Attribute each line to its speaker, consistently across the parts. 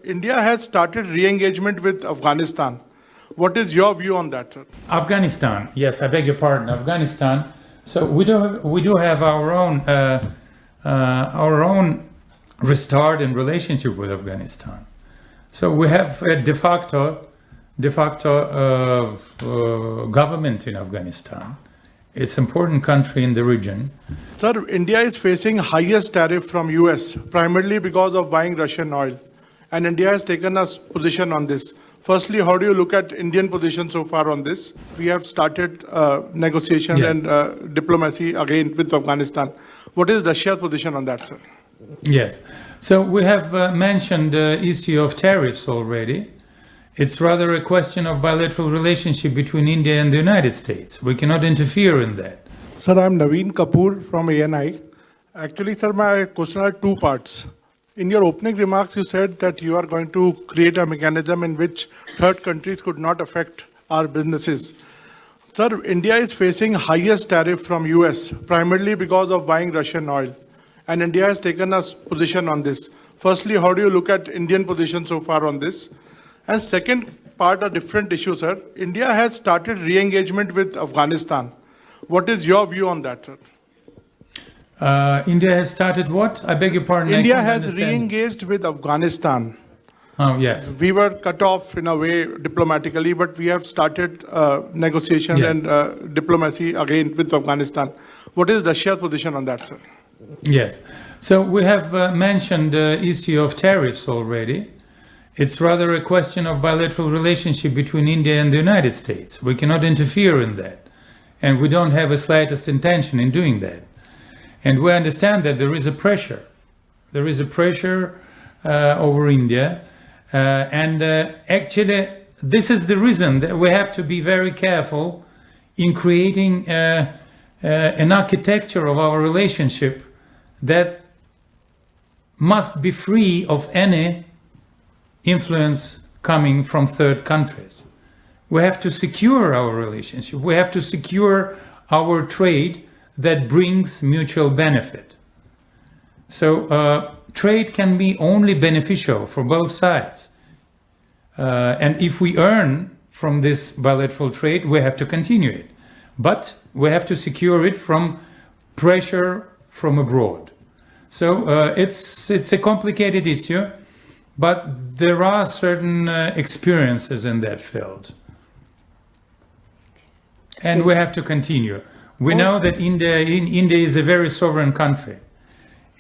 Speaker 1: India has started re-engagement with Afghanistan. What is your view on that, sir?
Speaker 2: Afghanistan, yes, I beg your pardon, Afghanistan. So we do have our own restart and relationship with Afghanistan. So we have a de facto government in Afghanistan. It's an important country in the region.
Speaker 1: Sir, India is facing highest tariff from US, primarily because of buying Russian oil. And India has taken a position on this. Firstly, how do you look at Indian position so far on this? We have started negotiations
Speaker 2: Yes.
Speaker 1: and diplomacy again with Afghanistan. What is Russia's position on that, sir?
Speaker 2: Yes. So we have mentioned the issue of tariffs already. It's rather a question of bilateral relationship between India and the United States. We cannot interfere in that.
Speaker 1: Sir, I'm Naveen Kapoor from ANI. Actually, sir, my question are two parts. In your opening remarks, you said that you are going to create a mechanism in which third countries could not affect our businesses. Sir, India is facing highest tariff from US, primarily because of buying Russian oil. And India has taken a position on this. Firstly, how do you look at Indian position so far on this? And second part, a different issue, sir. India has started re-engagement with Afghanistan. What is your view on that, sir?
Speaker 2: India has started what? I beg your pardon.
Speaker 1: India has re-engaged with Afghanistan.
Speaker 2: Oh, yes.
Speaker 1: We were cut off in a way diplomatically, but we have started negotiations
Speaker 2: Yes.
Speaker 1: and diplomacy again with Afghanistan. What is Russia's position on that, sir?
Speaker 2: Yes. So we have mentioned the issue of tariffs already. It's rather a question of bilateral relationship between India and the United States. We cannot interfere in that. And we don't have the slightest intention in doing that. And we understand that there is a pressure. There is a pressure over India. Actually, this is the reason that we have to be very careful in creating an architecture of our relationship that must be free of any influence coming from third countries. We have to secure our relationship. We have to secure our trade that brings mutual benefit. So trade can be only beneficial for both sides. And if we earn from this bilateral trade, we have to continue it. But we have to secure it from pressure from abroad. So it's a complicated issue, but there are certain experiences in that field. And we have to continue. We know that India is a very sovereign country.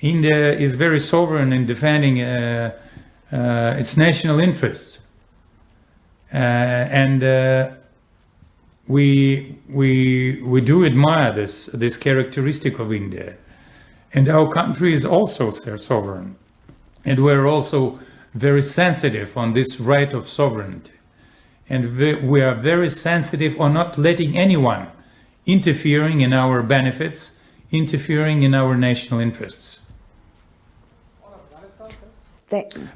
Speaker 2: India is very sovereign in defending its national interests. We do admire this characteristic of India. And our country is also sovereign. And we're also very sensitive on this right of sovereignty. And we are very sensitive on not letting anyone interfering in our benefits, interfering in our national interests.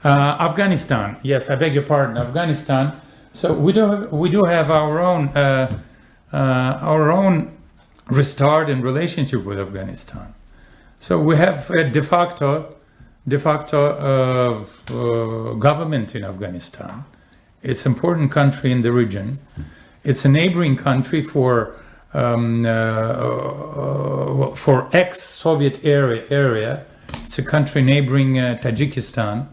Speaker 2: Afghanistan, yes, I beg your pardon, Afghanistan. So we do have our own restart and relationship with Afghanistan. So we have a de facto government in Afghanistan. It's an important country in the region. It's a neighboring country for ex-Soviet area. It's a country neighboring Tajikistan.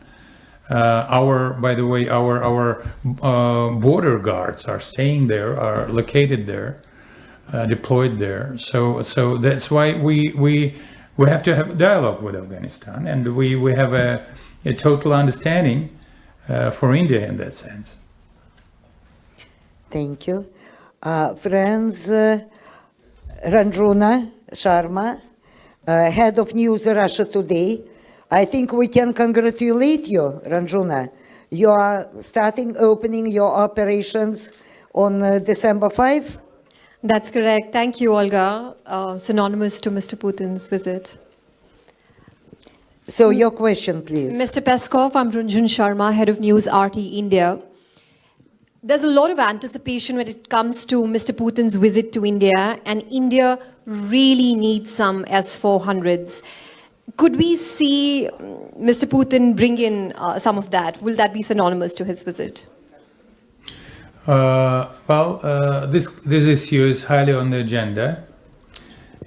Speaker 2: By the way, our border guards are staying there, are located there, deployed there. So that's why we have to have a dialogue with Afghanistan, and we have a total understanding for India in that sense.
Speaker 3: Thank you. Friends, Ranjuna Sharma, head of News Russia Today. I think we can congratulate you, Ranjuna. You are opening your operations on December 5?
Speaker 4: That's correct. Thank you, Olga. Synonymous to Mr. Putin's visit.
Speaker 3: So your question, please.
Speaker 4: Mr. Peskov, I'm Ranjun Sharma, head of News RT India. There's a lot of anticipation when it comes to Mr. Putin's visit to India, and India really needs some S-400s. Could we see Mr. Putin bring in some of that? Will that be synonymous to his visit?
Speaker 2: This issue is highly on the agenda,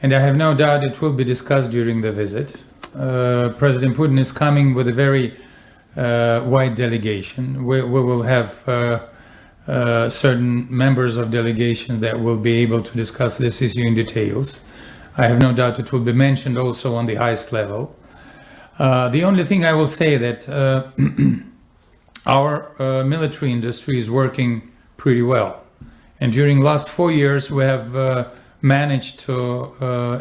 Speaker 2: and I have no doubt it will be discussed during the visit. President Putin is coming with a very wide delegation. We will have certain members of delegation that will be able to discuss this issue in details. I have no doubt it will be mentioned also on the highest level. The only thing I will say that our military industry is working pretty well. And during last 4 years, we have managed to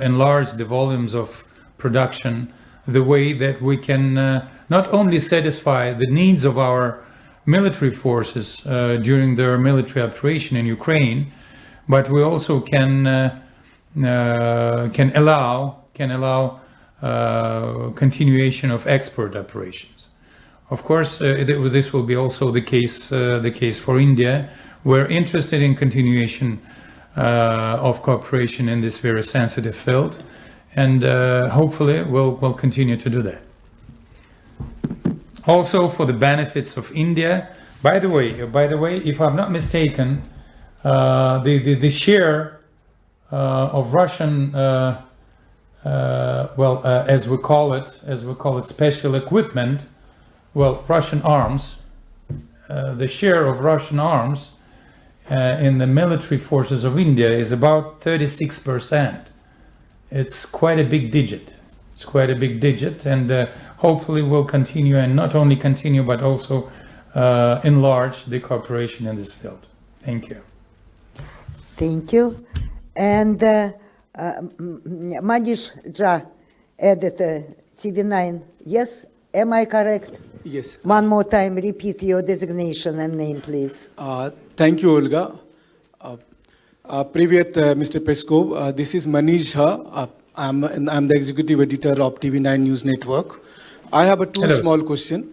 Speaker 2: enlarge the volumes of production the way that we can not only satisfy the needs of our military forces during their military operation in Ukraine, but we also can allow continuation of export operations. Of course, this will be also the case for India. We're interested in continuation of cooperation in this very sensitive field, and hopefully we'll continue to do that. Also, for the benefits of India. By the way, if I'm not mistaken, the share of Russian, as we call it, special equipment, Russian arms. The share of Russian arms in the military forces of India is about 36%. It's quite a big digit. And hopefully we'll continue, and not only continue, but also enlarge the cooperation in this field. Thank you.
Speaker 3: Thank you. And Manish Jha, editor, TV9. Yes, am I correct?
Speaker 5: Yes.
Speaker 3: One more time, repeat your designation and name, please.
Speaker 5: Thank you, Olga. Привет, Mr. Peskov. This is Manish Jha. I'm the executive editor of TV9 News Network. I have two
Speaker 2: Hello.
Speaker 5: small questions.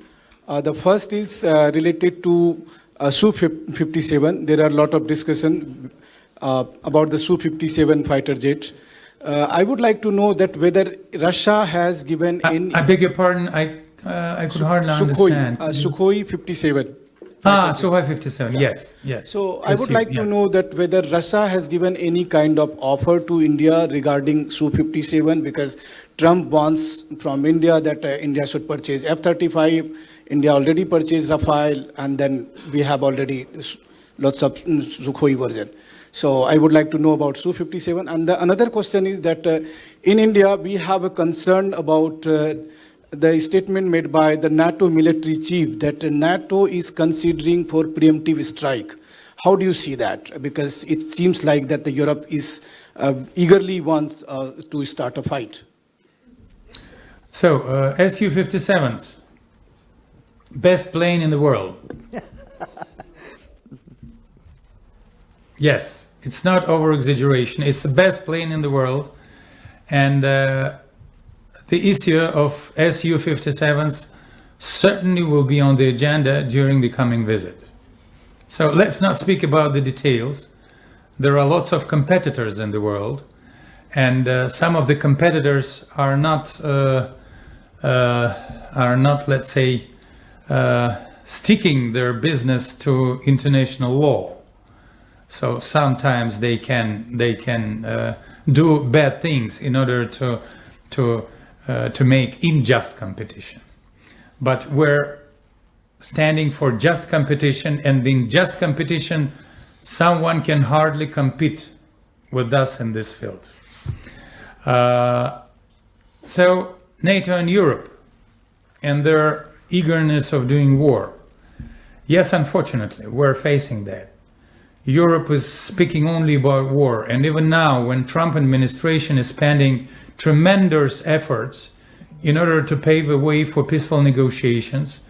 Speaker 5: The first is related to Su-57. There are a lot of discussion about the Su-57 fighter jet. I would like to know that whether Russia has given
Speaker 2: I beg your pardon. I could hardly understand.
Speaker 5: Sukhoi 57.
Speaker 2: Sukhoi 57. Yes.
Speaker 5: So I would like to know that whether Russia has given any kind of offer to India regarding Su-57, because Trump wants from India that India should purchase F-35. India already purchased Rafale, and then we have already lots of Sukhoi version. So I would like to know about Su-57. And another question is that in India, we have a concern about the statement made by the NATO military chief that NATO is considering for preemptive strike. How do you see that? Because it seems like that the Europe is eagerly wants to start a fight.
Speaker 2: So, Su-57s, best plane in the world. Yes, it's not over-exaggeration. It's the best plane in the world. And the issue of Su-57s certainly will be on the agenda during the coming visit. So let's not speak about the details. There are lots of competitors in the world, and some of the competitors are not, let's say, sticking their business to international law. So sometimes they can do bad things in order to make unjust competition. But we're standing for just competition, and in just competition, someone can hardly compete with us in this field. So NATO and Europe and their eagerness of doing war. Yes, unfortunately, we're facing that. Europe is speaking only about war, and even now, when Trump administration is spending tremendous efforts in order to pave a way for peaceful negotiations,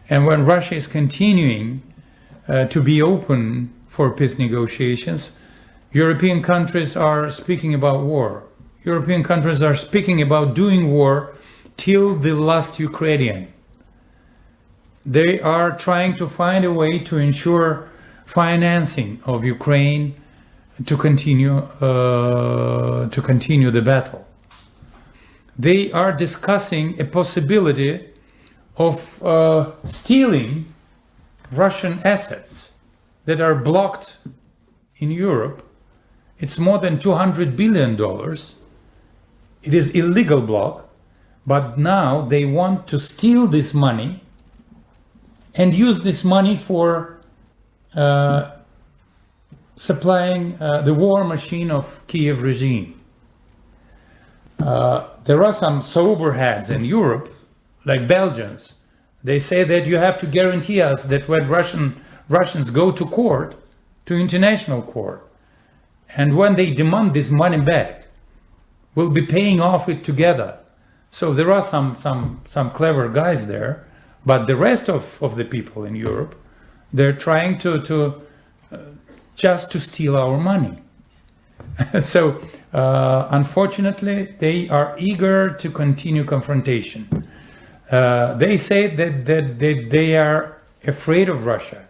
Speaker 2: and when Russia is continuing to be open for peace negotiations, European countries are speaking about war. European countries are speaking about doing war till the last Ukrainian. They are trying to find a way to ensure financing of Ukraine to continue the battle. they are discussing a possibility of stealing Russian assets that are blocked in Europe. It's more than $200 billion. It is illegal block, but now they want to steal this money and use this money for supplying the war machine of Kiev regime. There are some sober heads in Europe, like Belgians. They say that you have to guarantee us that when Russians go to court, to international court, and when they demand this money back, we'll be paying off it together. So there are some clever guys there, but the rest of the people in Europe, they're trying to just to steal our money. So unfortunately, they are eager to continue confrontation. They say that they are afraid of Russia.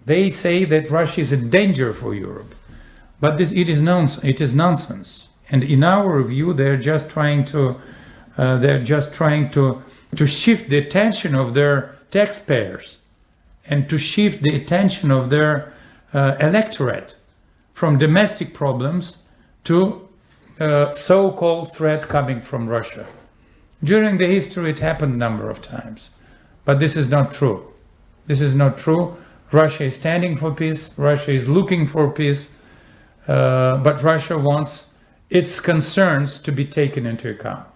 Speaker 2: They say that Russia is a danger for Europe, but it is nonsense. And in our view, they're just trying to shift the attention of their taxpayers and to shift the attention of their electorate from domestic problems to so-called threat coming from Russia. During the history, it happened a number of times, but this is not true. This is not true. Russia is standing for peace. Russia is looking for peace, but Russia wants its concerns to be taken into account.